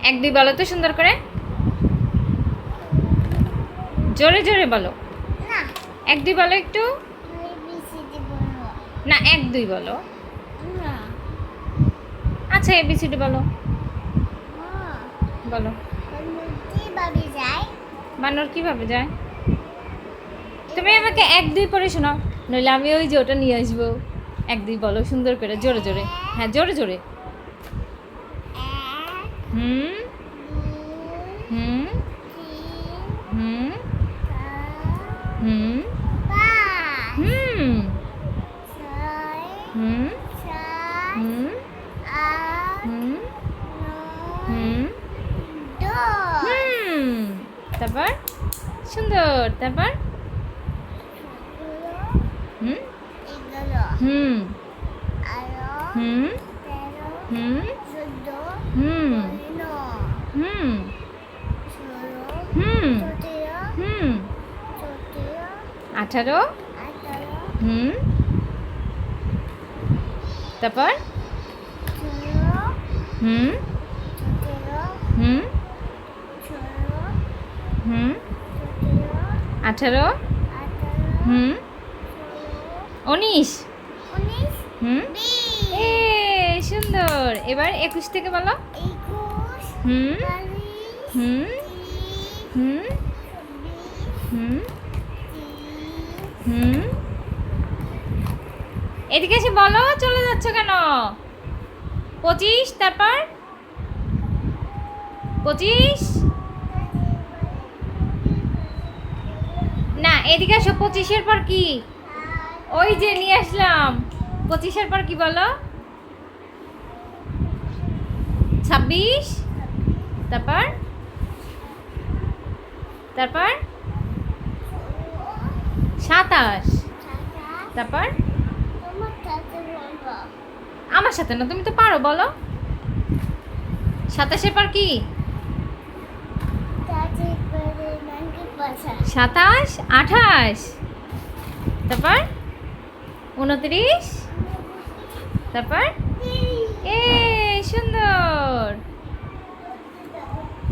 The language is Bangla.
এক দুই বলো তো সুন্দর করে, জোরে জোরে বলো। না এক দুই বলো একটু। ABCD বলবো না এক দুই বলো। না আচ্ছা এবিসিডি বলো, মা বলো। কিভাবে যায় বানর কিভাবে যায়? তুমি আমাকে এক দুই পরে শোনাও, নইলে আমি ওই যে ওটা নিয়ে আসবো। এক দুই বলো সুন্দর করে, জোরে জোরে। হ্যাঁ জোরে জোরে। এক হুম দুই হুম তিন হুম চার হুম পাঁচ হুম ছয় হুম সাত হুম আট হুম নয় হুম 10 হুম তারপর সুন্দর, তারপর হুম 11 হুম 12 হুম 13 হুম 14 হুম 15 হুম 16 হুম 17 হুম 18 18 18 হুম তারপর 16 হুম 17 হুম 16 হুম 17 18 18 হুম 16 19 19 হুম 20 এ সুন্দর। এবার 21 থেকে বলো। 21 হুম 22 হুম 23 হুম 24 হুম 30 হুম এদিকে এসে বলো, চলে যাচ্ছ কেন? 25 তারপর 25 না এদিকে এসো, 25-এর পর কি? ওই যে নিয়ে আসলাম। 25-এর পর কি বলো? 26 তারপর তারপর 27 তারপর তোমার কাছে বলবো আমার সাথে না, তুমি তো পারো, বলো। 27-এর পর কি? কাছে করে নাকি পাশা 27 28 তারপর 29 তারপর এ সুন্দর।